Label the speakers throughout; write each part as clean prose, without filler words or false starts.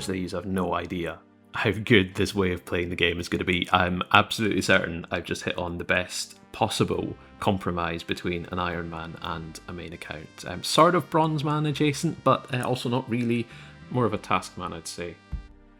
Speaker 1: first of these, I've no idea how good this way of playing the game is going to be. I'm absolutely certain I've just hit on the best possible compromise between an Iron Man and a main account. Sort of Bronze Man adjacent, but also not really. More of a taskman, I'd say.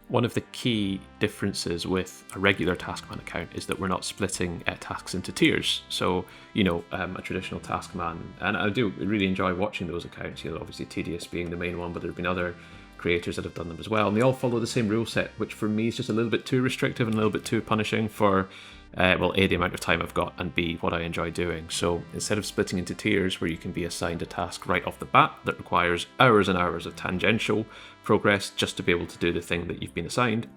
Speaker 1: One of the key differences with a regular taskman account is that we're not splitting tasks into tiers. So, a traditional taskman, and I do really enjoy watching those accounts, obviously Tedious being the main one, but there have been other creators that have done them as well, and they all follow the same rule set, which for me is just a little bit too restrictive and a little bit too punishing for A, the amount of time I've got, and B, what I enjoy doing. So instead of splitting into tiers where you can be assigned a task right off the bat that requires hours and hours of tangential progress just to be able to do the thing that you've been assigned,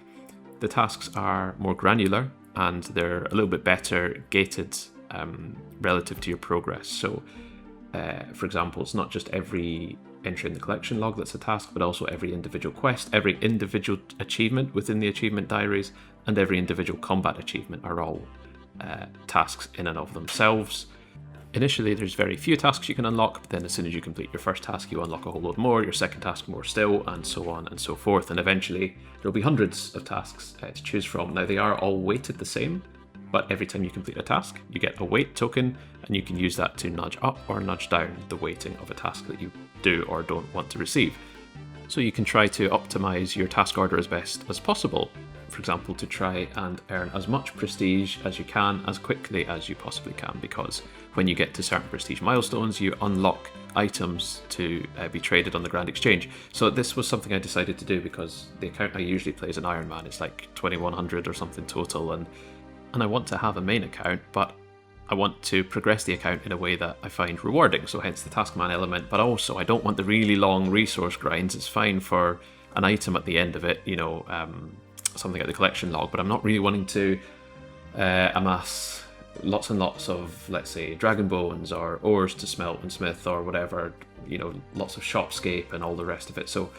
Speaker 1: the tasks are more granular and they're a little bit better gated relative to your progress. So for example, it's not just every entry in the collection log that's a task, but also every individual quest, every individual achievement within the achievement diaries, and every individual combat achievement are all tasks in and of themselves. Initially, there's very few tasks you can unlock, but then as soon as you complete your first task, you unlock a whole load more, your second task more still, and so on and so forth. And eventually, there'll be hundreds of tasks to choose from. Now, they are all weighted the same, but every time you complete a task, you get a weight token, and you can use that to nudge up or nudge down the weighting of a task that you do or don't want to receive. So you can try to optimize your task order as best as possible. For example, to try and earn as much prestige as you can as quickly as you possibly can, because when you get to certain prestige milestones, you unlock items to be traded on the Grand Exchange. So this was something I decided to do because the account I usually play as an Iron Man is like 2100 or something total, and I want to have a main account, but I want to progress the account in a way that I find rewarding, so hence the taskman element, but also I don't want the really long resource grinds. It's fine for an item at the end of it, something like the collection log, but I'm not really wanting to amass lots and lots of, let's say, dragon bones or ores to smelt and smith or whatever, lots of shopscape and all the rest of it. So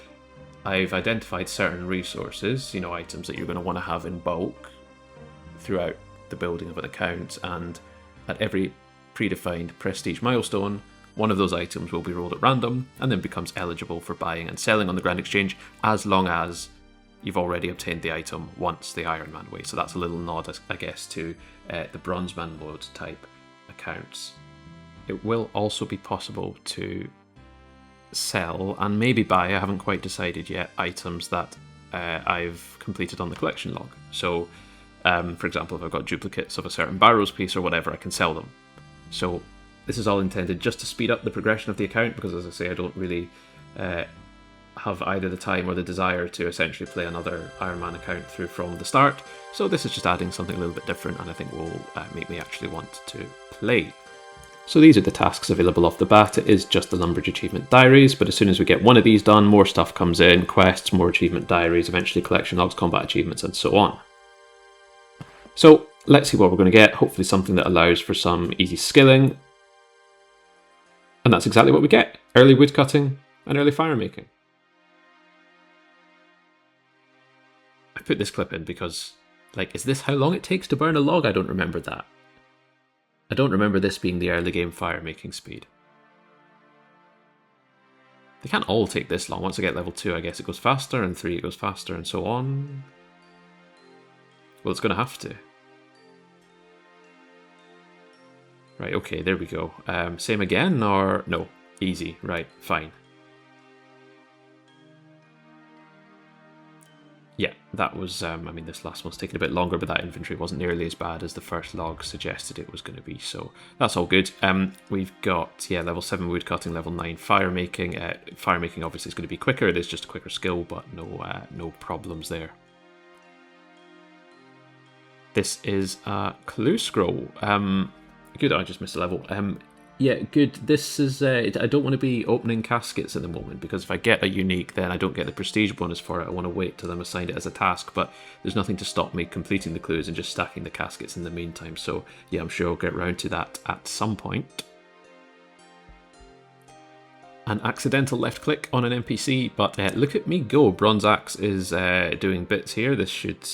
Speaker 1: I've identified certain resources, items that you're going to want to have in bulk throughout the building of an account, and at every predefined prestige milestone, one of those items will be rolled at random and then becomes eligible for buying and selling on the Grand Exchange, as long as you've already obtained the item once the Iron Man way. So that's a little nod, I guess, to the Bronze Man mode type accounts. It will also be possible to sell and maybe buy, I haven't quite decided yet, items that I've completed on the collection log. So for example, if I've got duplicates of a certain Barrows piece or whatever, I can sell them. So this is all intended just to speed up the progression of the account, because as I say, I don't really have either the time or the desire to essentially play another Iron Man account through from the start. So this is just adding something a little bit different, and I think will make me actually want to play. So these are the tasks available off the bat. It is just the Lumbridge achievement diaries, but as soon as we get one of these done, more stuff comes in, quests, more achievement diaries, eventually collection logs, combat achievements, and so on. So let's see what we're going to get. Hopefully something that allows for some easy skilling. And that's exactly what we get. Early woodcutting and early fire making. I put this clip in because, is this how long it takes to burn a log? I don't remember that. I don't remember this being the early game fire making speed. They can't all take this long. Once I get level 2, I guess it goes faster, and 3 it goes faster, and so on. Well, it's going to have to. Right, okay, there we go. Same again, or... No, easy, right, fine. Yeah, that was... this last one's taken a bit longer, but that inventory wasn't nearly as bad as the first log suggested it was going to be, so that's all good. We've got, level 7 woodcutting, level 9 fire making. Fire making obviously is going to be quicker. It is just a quicker skill, but no problems there. This is a clue scroll. Good, I just missed a level. Yeah, good. This is... I don't want to be opening caskets at the moment, because if I get a unique, then I don't get the prestige bonus for it. I want to wait till I'm assigned it as a task, but there's nothing to stop me completing the clues and just stacking the caskets in the meantime. So yeah, I'm sure I'll get round to that at some point. An accidental left click on an NPC, but look at me go. Bronze Axe is doing bits here. This should...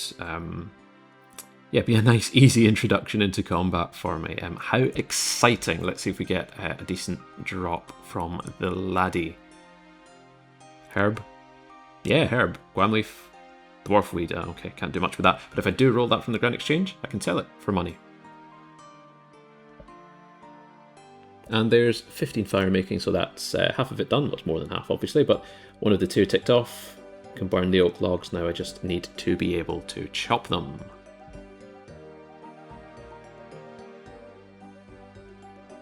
Speaker 1: be a nice, easy introduction into combat for me. How exciting. Let's see if we get a decent drop from the laddie. Herb. Yeah, herb, guam leaf, dwarf weed. Okay, can't do much with that. But if I do roll that from the Grand Exchange, I can sell it for money. And there's 15 fire making, so that's half of it done. That's more than half, obviously, but one of the two ticked off. Can burn the oak logs. Now I just need to be able to chop them.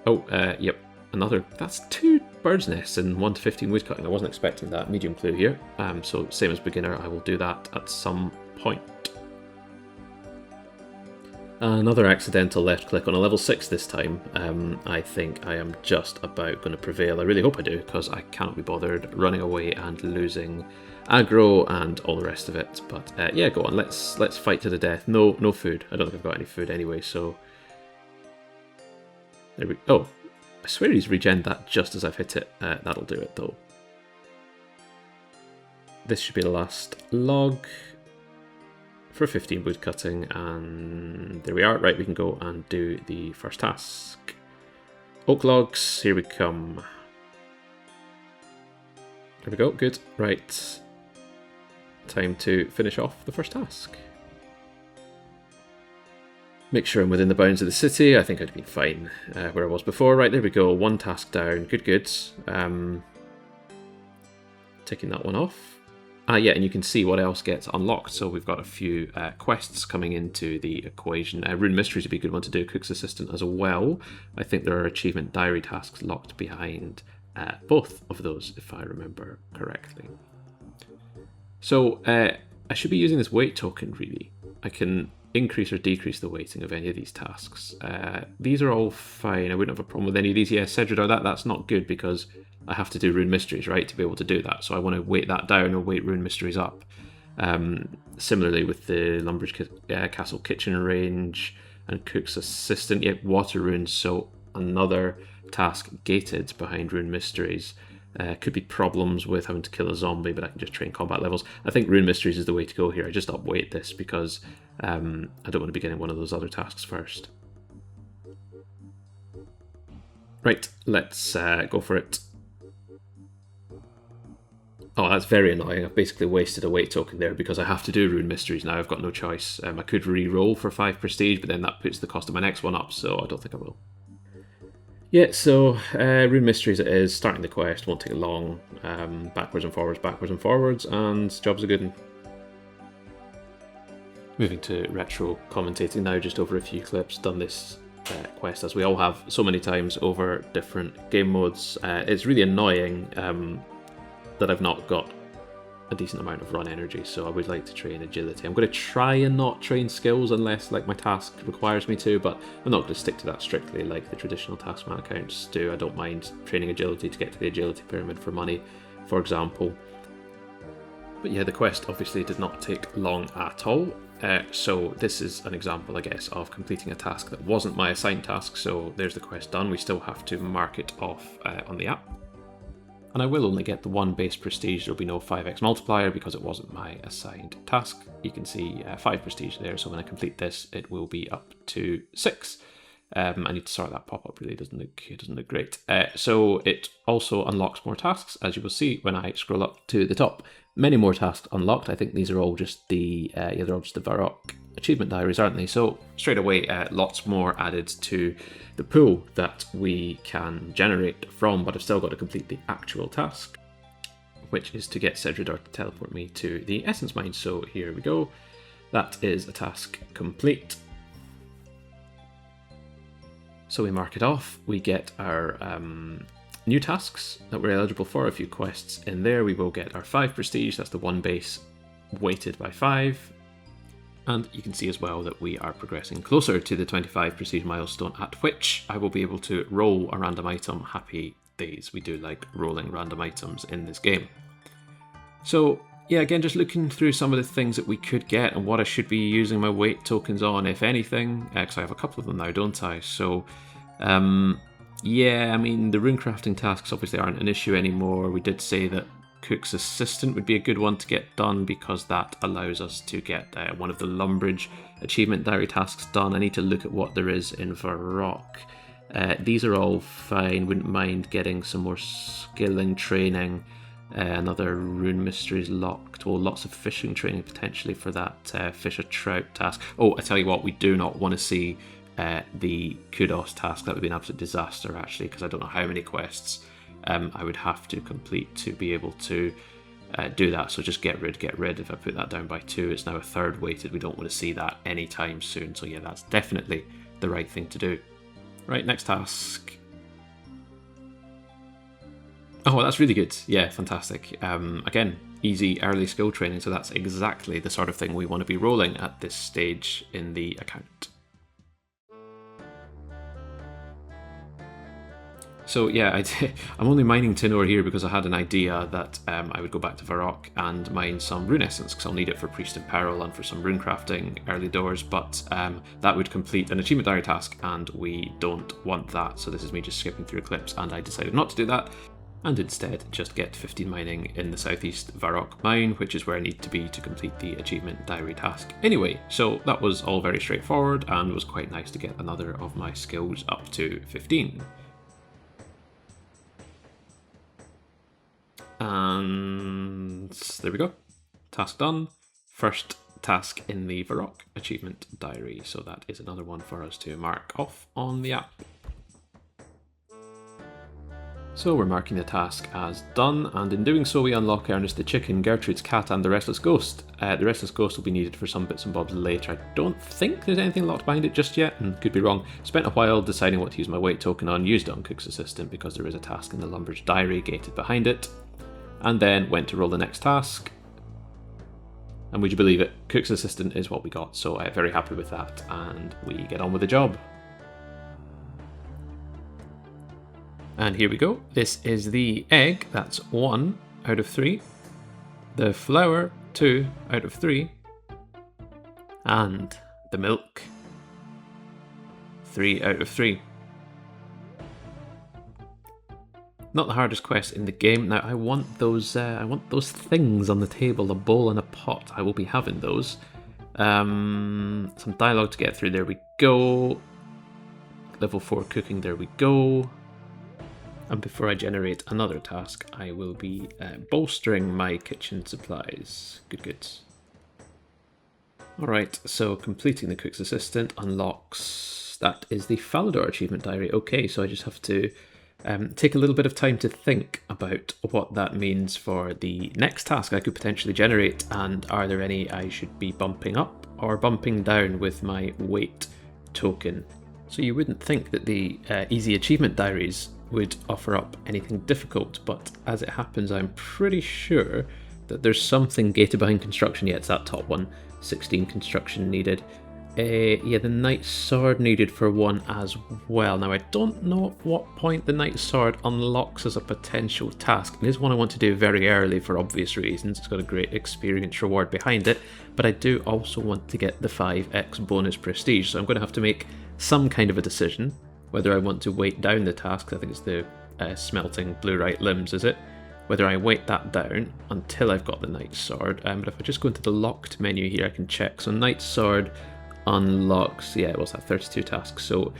Speaker 1: Oh, yep. Another. That's 2 bird's nests and 1 to 15 wood cutting. I wasn't expecting that. Medium clue here. So same as beginner, I will do that at some point. Another accidental left click on a level 6 this time. I think I am just about going to prevail. I really hope I do, because I cannot be bothered running away and losing aggro and all the rest of it. But yeah, go on. Let's fight to the death. No food. I don't think I've got any food anyway. So there we. Oh, I swear he's regened that just as I've hit it. That'll do it though. This should be the last log for 15 wood cutting, and there we are. Right, we can go and do the first task. Oak logs, here we come. There we go, good. Right, time to finish off the first task. Make sure I'm within the bounds of the city. I think I'd been fine where I was before. Right, there we go, 1 task down, good. Taking that one off. Yeah, and you can see what else gets unlocked. So we've got a few quests coming into the equation. Rune Mysteries would be a good one to do, Cook's Assistant as well. I think there are achievement diary tasks locked behind both of those, if I remember correctly. So I should be using this weight token, really. I can increase or decrease the weighting of any of these tasks. These are all fine. I wouldn't have a problem with any of these. Yeah, Cedrador, that's not good because I have to do Rune Mysteries, right, to be able to do that. So I want to weight that down or weight Rune Mysteries up. Similarly with the Lumbridge Castle Kitchen range and Cook's Assistant, yeah, Water Runes, so another task gated behind Rune Mysteries. Could be problems with having to kill a zombie, but I can just train combat levels. I think Rune Mysteries is the way to go here. I just upweight this because I don't want to be getting one of those other tasks first. Right, let's go for it. Oh, that's very annoying. I've basically wasted a weight token there because I have to do Rune Mysteries now. I've got no choice. I could re-roll for 5 prestige, but then that puts the cost of my next one up, so I don't think I will. Yeah, so Rune Mysteries it is. Starting the quest, won't take long. Backwards and forwards, and job's a good one. Moving to retro commentating now, just over a few clips. Done this quest, as we all have so many times, over different game modes. It's really annoying that I've not got a decent amount of run energy, so I would like to train agility. I'm going to try and not train skills unless like my task requires me to, but I'm not going to stick to that strictly like the traditional taskman accounts do. I don't mind training agility to get to the agility pyramid for money, for example. But yeah, the quest obviously did not take long at all. So this is an example, I guess, of completing a task that wasn't my assigned task. So there's the quest done. We still have to mark it off on the app. And I will only get the 1 base prestige. There'll be no 5x multiplier because it wasn't my assigned task. You can see 5 prestige there. So when I complete this, it will be up to 6. I need to sort that pop-up, really. It doesn't look great. So it also unlocks more tasks, as you will see when I scroll up to the top. Many more tasks unlocked. I think these are all just the they're all just the Varrock achievement diaries, aren't they? So straight away, lots more added to the pool that we can generate from, but I've still got to complete the actual task, which is to get Cedrador to teleport me to the Essence Mine. So here we go. That is a task complete. So we mark it off. We get our new tasks that we're eligible for, a few quests in there. We will get our 5 prestige. That's the 1 base weighted by 5. And you can see as well that we are progressing closer to the 25 prestige milestone, at which I will be able to roll a random item. Happy days. We do like rolling random items in this game. So yeah, again, just looking through some of the things that we could get and what I should be using my weight tokens on, if anything, because I have a couple of them now, don't I? So yeah, I mean, the rune crafting tasks obviously aren't an issue anymore. We did say that Cook's Assistant would be a good one to get done because that allows us to get one of the Lumbridge achievement diary tasks done. I need to look at what there is in Varrock. These are all fine. Wouldn't mind getting some more skilling training Another Rune Mysteries locked. Well, lots of fishing training potentially for that fish a trout task. Oh, I tell you what, we do not want to see the kudos task. That would be an absolute disaster, actually, because I don't know how many quests I would have to complete to be able to do that. So just get rid. If I put that down by 2, it's now a 3rd weighted. We don't want to see that anytime soon. So yeah, that's definitely the right thing to do. Right, next task. Oh, that's really good. Yeah, fantastic. Again, easy early skill training, so that's exactly the sort of thing we want to be rolling at this stage in the account. So yeah, I'm only mining tin ore here because I had an idea that I would go back to Varrock and mine some rune essence, because I'll need it for Priest in Peril and for some rune crafting early doors, but that would complete an achievement diary task, and we don't want that, so this is me just skipping through clips, and I decided not to do that, and instead just get 15 mining in the southeast Varrock mine, which is where I need to be to complete the achievement diary task anyway. So that was all very straightforward, and was quite nice to get another of my skills up to 15. And there we go. Task done. First task in the Varrock achievement diary. So that is another one for us to mark off on the app. So we're marking the task as done, and in doing so we unlock Ernest the Chicken, Gertrude's Cat and the Restless Ghost. The Restless Ghost will be needed for some bits and bobs later. I don't think there's anything locked behind it just yet, and could be wrong. Spent a while deciding what to use my weight token on, used it on Cook's Assistant because there is a task in the Lumber's Diary gated behind it, and then went to roll the next task. And would you believe it, Cook's Assistant is what we got, so I'm very happy with that, and we get on with the job. And here we go. This is the egg, that's 1 out of 3. The flour, 2 out of 3. And the milk, 3 out of 3. Not the hardest quest in the game. Now I want those things on the table, a bowl and a pot. I will be having those. Some dialogue to get through, there we go. Level 4 cooking, there we go. And before I generate another task, I will be bolstering my kitchen supplies. Good. Alright, so completing the Cook's Assistant unlocks... That is the Falador achievement diary. Okay, so I just have to take a little bit of time to think about what that means for the next task I could potentially generate, and are there any I should be bumping up or bumping down with my weight token. So you wouldn't think that the easy achievement diaries would offer up anything difficult, but as it happens I'm pretty sure that there's something gated behind construction. Yeah, it's that top one, 16 construction needed. Yeah, the Knight's Sword needed for 1 as well. Now I don't know at what point the Knight's Sword unlocks as a potential task. It is one I want to do very early for obvious reasons. It's got a great experience reward behind it, but I do also want to get the 5x bonus prestige, so I'm going to have to make some kind of a decision whether I want to weight down the task. I think it's the smelting blue-right limbs, is it? Whether I weight that down until I've got the Knight's Sword. But if I just go into the locked menu here, I can check. So Knight's Sword unlocks, yeah, it was that 32 tasks. So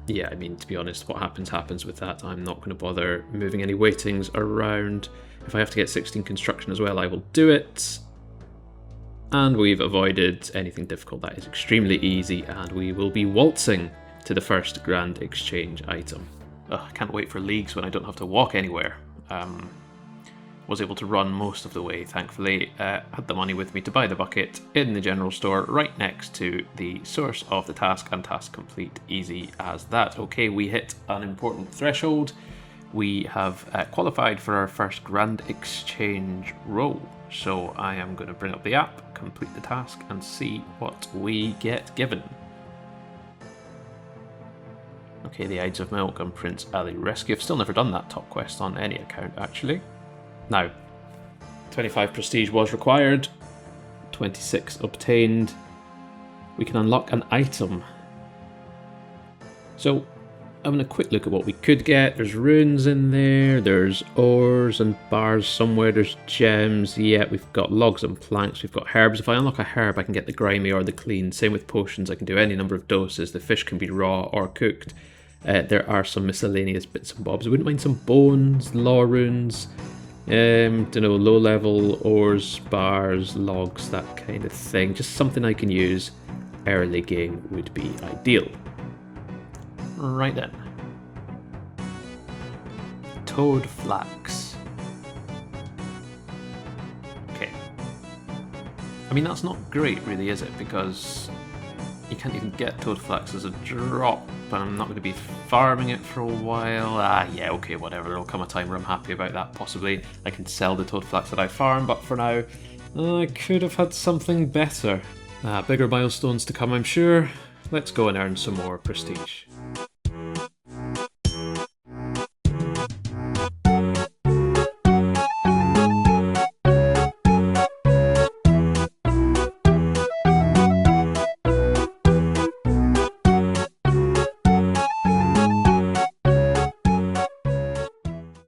Speaker 1: yeah, I mean, to be honest, what happens with that. I'm not going to bother moving any weightings around. If I have to get 16 construction as well, I will do it. And we've avoided anything difficult. That is extremely easy, and we will be waltzing to the first grand exchange item. I can't wait for leagues when I don't have to walk anywhere. Was able to run most of the way, thankfully. Had the money with me to buy the bucket in the general store right next to the source of the task, and task complete, easy as that. Okay, we hit an important threshold. We have qualified for our first grand exchange roll. So I am going to bring up the app, complete the task, and see what we get given. Okay, the Ides of Milk and Prince Ali Rescue. I've still never done that top quest on any account, actually. Now, 25 prestige was required, 26 obtained. We can unlock an item. So, having a quick look at what we could get. There's runes in there, there's ores and bars somewhere, there's gems. Yeah, we've got logs and planks, we've got herbs. If I unlock a herb, I can get the grimy or the clean. Same with potions, I can do any number of doses. The fish can be raw or cooked. There are some miscellaneous bits and bobs. I wouldn't mind some bones, law runes, Don't know, low level ores, bars, logs, that kind of thing. Just something I can use early game would be ideal. Right then. Toad flax. Okay. I mean, that's not great, really, is it? Because you can't even get toad flax as a drop, and I'm not going to be farming it for a while. Yeah, okay, whatever. There'll come a time where I'm happy about that, possibly. I can sell the toad flax that I farm, but for now, I could have had something better. Bigger milestones to come, I'm sure. Let's go and earn some more prestige.